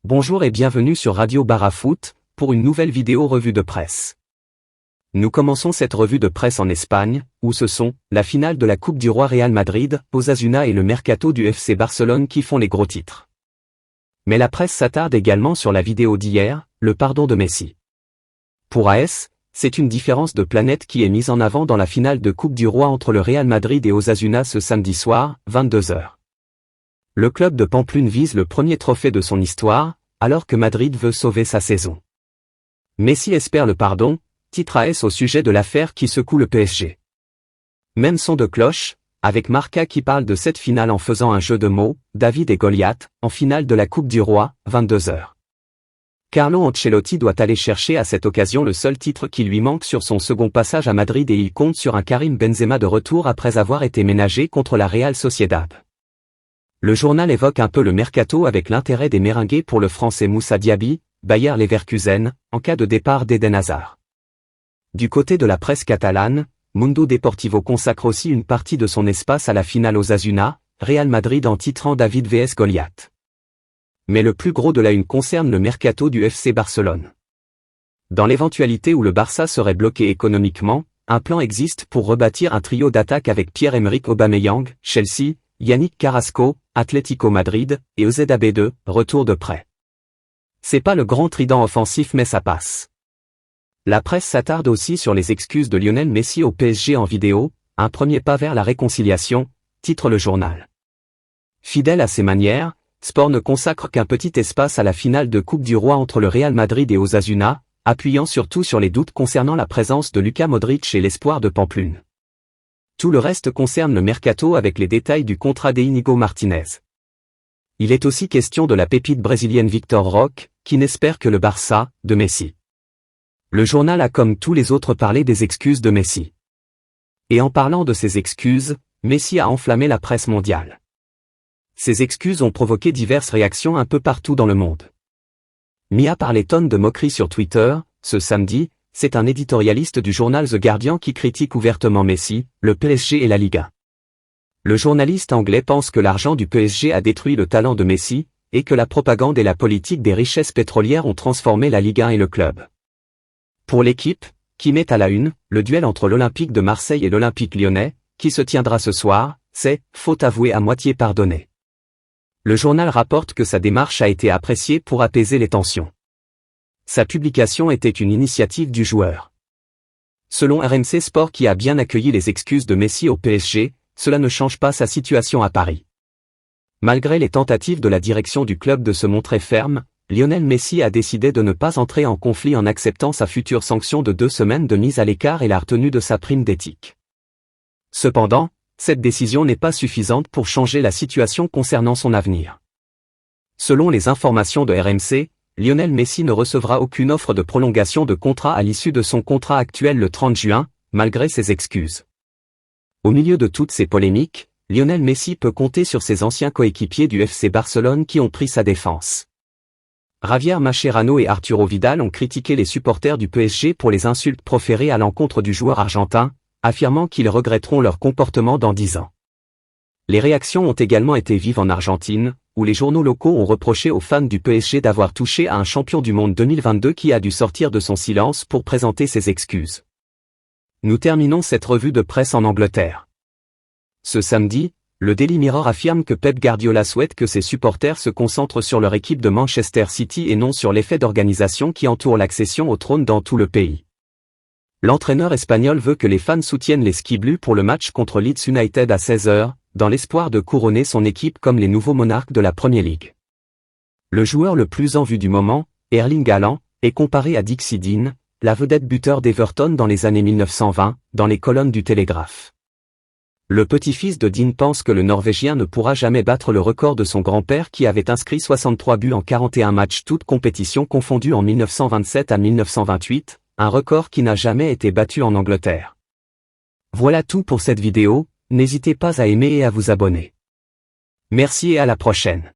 Bonjour et bienvenue sur Radio Barafoot, pour une nouvelle vidéo revue de presse. Nous commençons cette revue de presse en Espagne, où ce sont la finale de la Coupe du Roi Real Madrid, Osasuna et le mercato du FC Barcelone qui font les gros titres. Mais la presse s'attarde également sur la vidéo d'hier, le pardon de Messi. Pour AS, c'est une différence de planète qui est mise en avant dans la finale de Coupe du Roi entre le Real Madrid et Osasuna ce samedi soir, 22h. Le club de Pamplune vise le premier trophée de son histoire, alors que Madrid veut sauver sa saison. Messi espère le pardon, titre AS au sujet de l'affaire qui secoue le PSG. Même son de cloche, avec Marca qui parle de cette finale en faisant un jeu de mots, David et Goliath, en finale de la Coupe du Roi, 22h. Carlo Ancelotti doit aller chercher à cette occasion le seul titre qui lui manque sur son second passage à Madrid et il compte sur un Karim Benzema de retour après avoir été ménagé contre la Real Sociedad. Le journal évoque un peu le mercato avec l'intérêt des Merengues pour le français Moussa Diaby, Bayer Leverkusen, en cas de départ d'Eden Hazard. Du côté de la presse catalane, Mundo Deportivo consacre aussi une partie de son espace à la finale Osasuna, Real Madrid en titrant David vs Goliath. Mais le plus gros de la une concerne le mercato du FC Barcelone. Dans l'éventualité où le Barça serait bloqué économiquement, un plan existe pour rebâtir un trio d'attaque avec Pierre-Emerick Aubameyang, Chelsea, Yannick Carrasco, Atlético Madrid, et EZAB2, retour de prêt. C'est pas le grand trident offensif mais ça passe. La presse s'attarde aussi sur les excuses de Lionel Messi au PSG en vidéo, un premier pas vers la réconciliation, titre le journal. Fidèle à ses manières, Sport ne consacre qu'un petit espace à la finale de Coupe du Roi entre le Real Madrid et Osasuna, appuyant surtout sur les doutes concernant la présence de Luka Modric et l'espoir de Pamplune. Tout le reste concerne le mercato avec les détails du contrat d'Íñigo Martínez. Il est aussi question de la pépite brésilienne Victor Roque, qui n'espère que le Barça, de Messi. Le journal a comme tous les autres parlé des excuses de Messi. Et en parlant de ces excuses, Messi a enflammé la presse mondiale. Ces excuses ont provoqué diverses réactions un peu partout dans le monde. Mis à part les tonnes de moqueries sur Twitter, ce samedi, c'est un éditorialiste du journal The Guardian qui critique ouvertement Messi, le PSG et la Liga. Le journaliste anglais pense que l'argent du PSG a détruit le talent de Messi, et que la propagande et la politique des richesses pétrolières ont transformé la Ligue 1 et le club. Pour l'équipe, qui met à la une, le duel entre l'Olympique de Marseille et l'Olympique lyonnais, qui se tiendra ce soir, c'est « faute avouée à moitié pardonnée ». Le journal rapporte que sa démarche a été appréciée pour apaiser les tensions. Sa publication était une initiative du joueur. Selon RMC Sport qui a bien accueilli les excuses de Messi au PSG, cela ne change pas sa situation à Paris. Malgré les tentatives de la direction du club de se montrer ferme, Lionel Messi a décidé de ne pas entrer en conflit en acceptant sa future sanction de 2 semaines de mise à l'écart et la retenue de sa prime d'éthique. Cependant, cette décision n'est pas suffisante pour changer la situation concernant son avenir. Selon les informations de RMC, Lionel Messi ne recevra aucune offre de prolongation de contrat à l'issue de son contrat actuel le 30 juin, malgré ses excuses. Au milieu de toutes ces polémiques, Lionel Messi peut compter sur ses anciens coéquipiers du FC Barcelone qui ont pris sa défense. Javier Mascherano et Arturo Vidal ont critiqué les supporters du PSG pour les insultes proférées à l'encontre du joueur argentin, affirmant qu'ils regretteront leur comportement dans 10 ans. Les réactions ont également été vives en Argentine, où les journaux locaux ont reproché aux fans du PSG d'avoir touché à un champion du monde 2022 qui a dû sortir de son silence pour présenter ses excuses. Nous terminons cette revue de presse en Angleterre. Ce samedi, le Daily Mirror affirme que Pep Guardiola souhaite que ses supporters se concentrent sur leur équipe de Manchester City et non sur l'effet d'organisation qui entoure l'accession au trône dans tout le pays. L'entraîneur espagnol veut que les fans soutiennent les Ski Blues pour le match contre Leeds United à 16h, dans l'espoir de couronner son équipe comme les nouveaux monarques de la Premier League. Le joueur le plus en vue du moment, Erling Haaland, est comparé à Dixie Dean, la vedette buteur d'Everton dans les années 1920, dans les colonnes du Télégraphe. Le petit-fils de Dean pense que le Norvégien ne pourra jamais battre le record de son grand-père qui avait inscrit 63 buts en 41 matchs toutes compétitions confondues en 1927 à 1928, un record qui n'a jamais été battu en Angleterre. Voilà tout pour cette vidéo. N'hésitez pas à aimer et à vous abonner. Merci et à la prochaine.